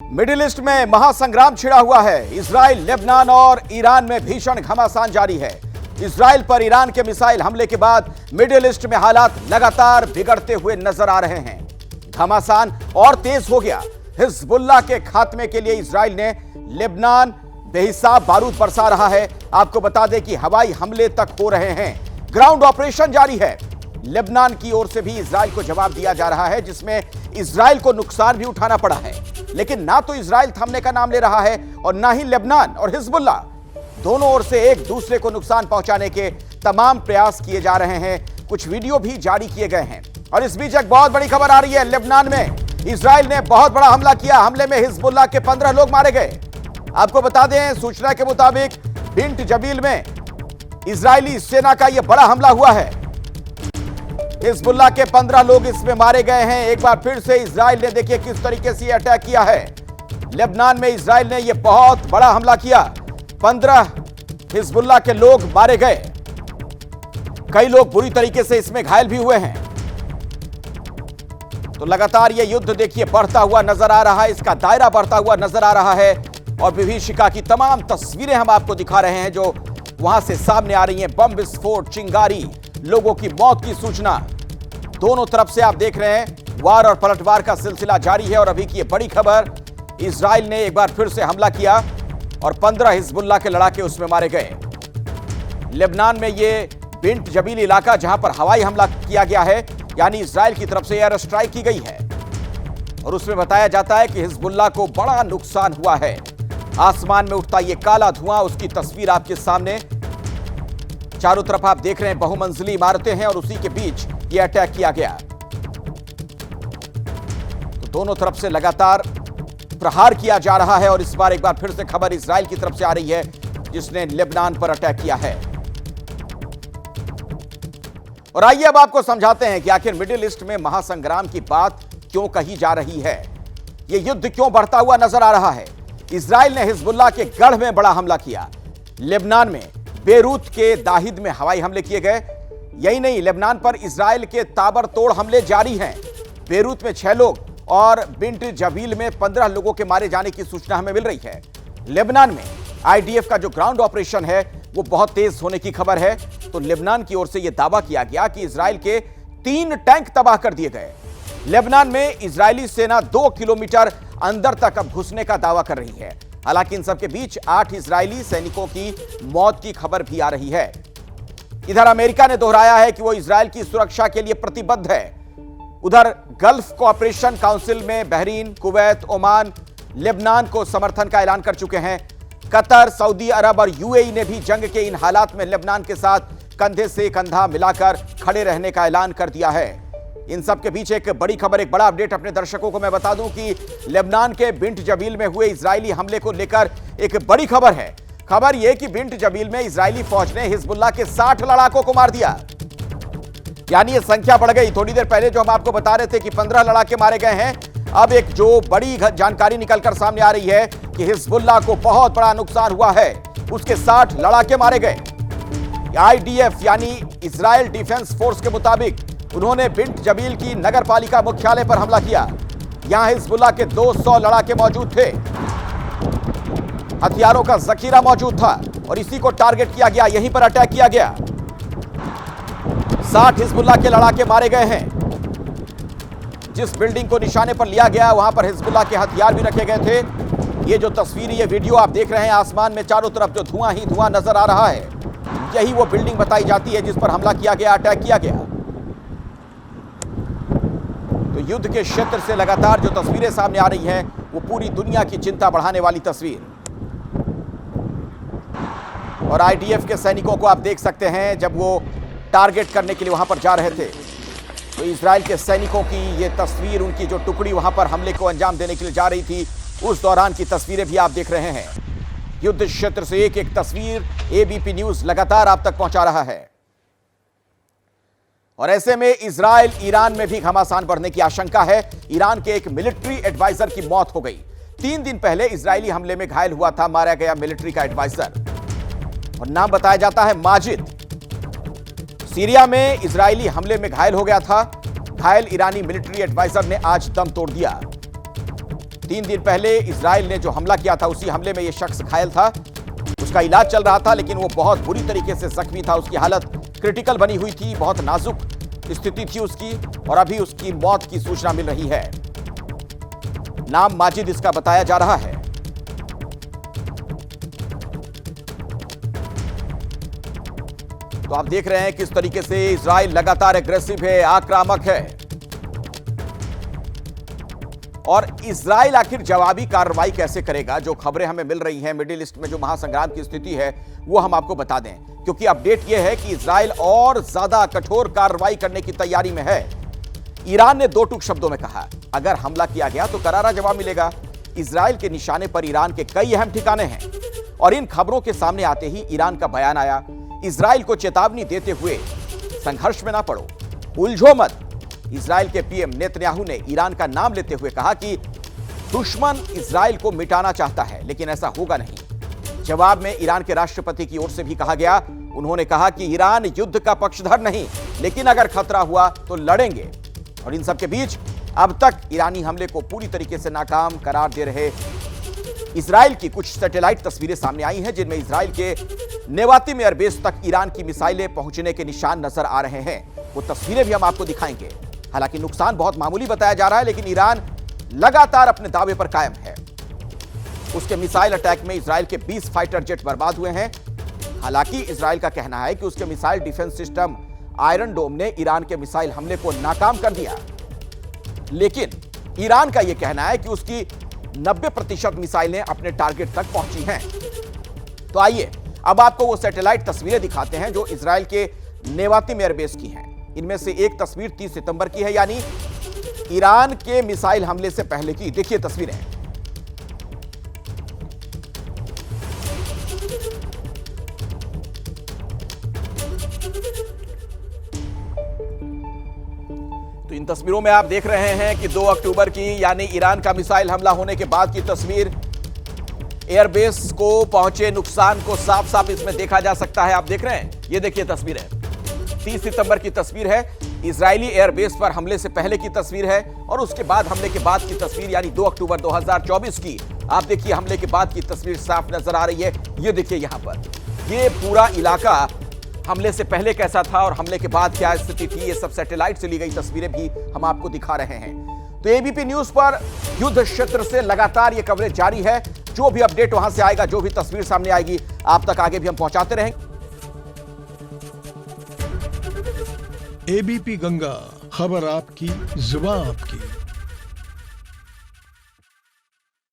Middle east में महासंग्राम छिड़ा हुआ है। इजराइल, लेबनान और ईरान में भीषण घमासान जारी है। इजराइल पर ईरान के मिसाइल हमले के बाद मिडिल ईस्ट में हालात लगातार बिगड़ते हुए नजर आ रहे हैं। घमासान और तेज हो गया। हिजबुल्लाह के खात्मे के लिए इजराइल ने लेबनान बेहिसाब बारूद बरसा रहा है। आपको बता दें कि हवाई हमले तक हो रहे हैं। ग्राउंड ऑपरेशन जारी है। लेबनान की ओर से भी इजराइल को जवाब दिया जा रहा है, जिसमें इजराइल को नुकसान भी उठाना पड़ा है। लेकिन ना तो इजराइल थमने का नाम ले रहा है और ना ही लेबनान और हिजबुल्लाह। दोनों ओर से एक दूसरे को नुकसान पहुंचाने के तमाम प्रयास किए जा रहे हैं। कुछ वीडियो भी जारी किए गए हैं। और इस बीच एक बहुत बड़ी खबर आ रही है। लेबनान में इजराइल ने बहुत बड़ा हमला किया। हमले में हिजबुल्लाह के 15 लोग मारे गए। आपको बता दें, सूचना के मुताबिक बिंट जबील में इजरायली सेना का यह बड़ा हमला हुआ है। हिजबुल्लाह के 15 लोग इसमें मारे गए हैं। एक बार फिर से इजराइल ने देखिए किस तरीके से अटैक किया है। लेबनान में इजराइल ने यह बहुत बड़ा हमला किया। 15 हिजबुल्लाह के लोग मारे गए। कई लोग बुरी तरीके से इसमें घायल भी हुए हैं। तो लगातार यह युद्ध देखिए बढ़ता हुआ नजर आ रहा है। इसका दायरा बढ़ता हुआ नजर आ रहा है। और विभीषिका की तमाम तस्वीरें हम आपको दिखा रहे हैं जो वहां से सामने आ रही हैं। बम विस्फोट, चिंगारी, लोगों की मौत की सूचना। दोनों तरफ से आप देख रहे हैं वार और पलटवार का सिलसिला जारी है। और अभी की यह बड़ी खबर, इजराइल ने एक बार फिर से हमला किया और 15 हिजबुल्लाह के लड़ाके उसमें मारे गए। लेबनान में यह बिंट जबील इलाका जहां पर हवाई हमला किया गया है, यानी इजराइल की तरफ से एयर स्ट्राइक की गई है। और उसमें बताया जाता है कि हिजबुल्लाह को बड़ा नुकसान हुआ है। आसमान में उठता यह काला धुआं, उसकी तस्वीर आपके सामने। चारों तरफ आप देख रहे हैं बहुमंजिली इमारतें हैं और उसी के बीच यह अटैक किया गया। तो दोनों तरफ से लगातार प्रहार किया जा रहा है। और इस बार एक बार फिर से खबर इजराइल की तरफ से आ रही है, जिसने लेबनान पर अटैक किया है। और आइए अब आपको समझाते हैं कि आखिर मिडिल ईस्ट में महासंग्राम की बात क्यों कही जा रही है। यह युद्ध क्यों बढ़ता हुआ नजर आ रहा है। इजराइल ने हिजबुल्लाह के गढ़ में बड़ा हमला किया। लेबनान में बेरूत के दाहिद में हवाई हमले किए गए। यही नहीं, लेबनान पर इजराइल के ताबड़तोड़ हमले जारी हैं। बेरूत में 6 लोग और बिंट जबील में 15 लोगों के मारे जाने की सूचना हमें मिल रही है। लेबनान में आईडीएफ का जो ग्राउंड ऑपरेशन है वो बहुत तेज होने की खबर है। तो लेबनान की ओर से यह दावा किया गया कि इजराइल के 3 टैंक तबाह कर दिए गए। लेबनान में इजरायली सेना 2 किलोमीटर अंदर तक अब घुसने का दावा कर रही है। हालांकि इन सबके बीच 8 इजरायली सैनिकों की मौत की खबर भी आ रही है। इधर अमेरिका ने दोहराया है कि वो इजराइल की सुरक्षा के लिए प्रतिबद्ध है। उधर गल्फ कोऑपरेशन काउंसिल में बहरीन, कुवैत, ओमान, लेबनान को समर्थन का ऐलान कर चुके हैं। कतर, सऊदी अरब और यूएई ने भी जंग के इन हालात में लेबनान के साथ कंधे से कंधा मिलाकर खड़े रहने का ऐलान कर दिया है। इन सब के बीच एक बड़ी खबर, एक बड़ा अपडेट अपने दर्शकों को मैं बता दूं कि लेबनान के बिंट जबील में हुए इजरायली हमले को लेकर एक बड़ी खबर है। खबर यह कि बिंट जबील में इजरायली फौज ने हिजबुल्लाह के 60 लड़ाकों को मार दिया। यानी यह संख्या बढ़ गई। थोड़ी देर पहले जो हम आपको बता रहे थे कि 15 लड़ाके मारे गए हैं, अब एक जो बड़ी जानकारी निकलकर सामने आ रही है कि हिजबुल्लाह को बहुत बड़ा नुकसान हुआ है। उसके 60 लड़ाके मारे गए। आईडीएफ यानी इजराइल डिफेंस फोर्स के मुताबिक उन्होंने बिंट जबील की नगरपालिका मुख्यालय पर हमला किया। यहां हिजबुल्लाह के 200 लड़ाके मौजूद थे। हथियारों का जखीरा मौजूद था और इसी को टारगेट किया गया। यहीं पर अटैक किया गया। 60 हिजबुल्लाह के लड़ाके मारे गए हैं। जिस बिल्डिंग को निशाने पर लिया गया वहां पर हिजबुल्लाह के हथियार भी रखे गए थे। ये जो तस्वीर, ये वीडियो आप देख रहे हैं, आसमान में चारों तरफ जो धुआं ही धुआं नजर आ रहा है, यही वो बिल्डिंग बताई जाती है जिस पर हमला किया गया, अटैक किया गया। तो युद्ध के क्षेत्र से लगातार जो तस्वीरें सामने आ रही हैं वो पूरी दुनिया की चिंता बढ़ाने वाली तस्वीर। और आईडीएफ के सैनिकों को आप देख सकते हैं जब वो टारगेट करने के लिए वहां पर जा रहे थे, तो इजराइल के सैनिकों की ये तस्वीर, उनकी जो टुकड़ी वहां पर हमले को अंजाम देने के लिए जा रही थी, उस दौरान की तस्वीरें भी आप देख रहे हैं। युद्ध क्षेत्र से एक एक तस्वीर एबीपी न्यूज लगातार आप तक पहुंचा रहा है। और ऐसे में इजराइल ईरान में भी घमासान बढ़ने की आशंका है। ईरान के एक मिलिट्री एडवाइजर की मौत हो गई। 3 दिन पहले इजरायली हमले में घायल हुआ था, मारा गया मिलिट्री का एडवाइजर, और नाम बताया जाता है माजिद। सीरिया में इजरायली हमले में घायल हो गया था। घायल ईरानी मिलिट्री एडवाइजर ने आज दम तोड़ दिया। 3 दिन पहले इजराइल ने जो हमला किया था, उसी हमले में यह शख्स घायल था। उसका इलाज चल रहा था, लेकिन वो बहुत बुरी तरीके से जख्मी था। उसकी हालत क्रिटिकल बनी हुई थी, बहुत नाजुक स्थिति थी उसकी, और अभी उसकी मौत की सूचना मिल रही है। नाम माजिद इसका बताया जा रहा है। तो आप देख रहे हैं किस तरीके से इजराइल लगातार एग्रेसिव है, आक्रामक है, और इजराइल आखिर जवाबी कार्रवाई कैसे करेगा। जो खबरें हमें मिल रही हैं मिडिल ईस्ट में जो महासंग्राम की स्थिति है, वो हम आपको बता दें, क्योंकि अपडेट यह है कि इजराइल और ज्यादा कठोर कार्रवाई करने की तैयारी में है। ईरान ने 2 टूक शब्दों में कहा, अगर हमला किया गया तो करारा जवाब मिलेगा। इजराइल के निशाने पर ईरान के कई अहम ठिकाने हैं, और इन खबरों के सामने आते ही ईरान का बयान आया, इजराइल को चेतावनी देते हुए, संघर्ष में ना पड़ो, उलझो मत। इजराइल के पीएम नेतन्याहू ने ईरान का नाम लेते हुए कहा कि दुश्मन इजराइल को मिटाना चाहता है, लेकिन ऐसा होगा नहीं। जवाब में ईरान के राष्ट्रपति की ओर से भी कहा गया, उन्होंने कहा कि ईरान युद्ध का पक्षधर नहीं, लेकिन अगर खतरा हुआ तो लड़ेंगे। और इन सब के बीच अब तक ईरानी हमले को पूरी तरीके से नाकाम करार दे रहे इजराइल की कुछ सैटेलाइट तस्वीरें सामने आई हैं, जिनमें इजराइल के नेवातिम एयरबेस तक ईरान की मिसाइलें पहुंचने के निशान नजर आ रहे हैं। वो तस्वीरें भी हम आपको दिखाएंगे। हालांकि नुकसान बहुत मामूली बताया जा रहा है, लेकिन ईरान लगातार अपने दावे पर कायम है। उसके मिसाइल अटैक में इजराइल के 20 फाइटर जेट बर्बाद हुए हैं। हालांकि इजराइल का कहना है कि उसके मिसाइल डिफेंस सिस्टम आयरन डोम ने ईरान के मिसाइल हमले को नाकाम कर दिया, लेकिन ईरान का यह कहना है कि उसकी 90% मिसाइलें अपने टारगेट तक पहुंची हैं। तो आइए अब आपको वो सैटेलाइट तस्वीरें दिखाते हैं जो इजराइल के नेवातिम एयरबेस की हैं। इनमें से एक तस्वीर 30 सितंबर की है, यानी ईरान के मिसाइल हमले से पहले की। देखिए तस्वीरें। तो इन तस्वीरों में आप देख रहे हैं कि 2 अक्टूबर की, यानी ईरान का मिसाइल हमला होने के बाद की तस्वीर। एयरबेस को पहुंचे नुकसान को साफ साफ इसमें देखा जा सकता है। आप देख रहे हैं, ये देखिए तस्वीर है, 30 सितंबर की तस्वीर है। इजरायली एयरबेस पर हमले से पहले की तस्वीर है, और उसके बाद हमले के बाद की तस्वीर, यानी 2 अक्टूबर 2024 की। आप देखिए हमले के बाद की तस्वीर साफ नजर आ रही है। ये देखिए यहां पर, ये पूरा इलाका हमले से पहले कैसा था और हमले के बाद क्या स्थिति थी, ये सब सैटेलाइट से ली गई तस्वीरें भी हम आपको दिखा रहे हैं। तो एबीपी न्यूज पर युद्ध क्षेत्र से लगातार ये कवरेज जारी है। जो भी अपडेट वहां से आएगा, जो भी तस्वीर सामने आएगी, आप तक आगे भी हम पहुंचाते रहेंगे। एबीपी गंगा, खबर आपकी, जुबान आपकी।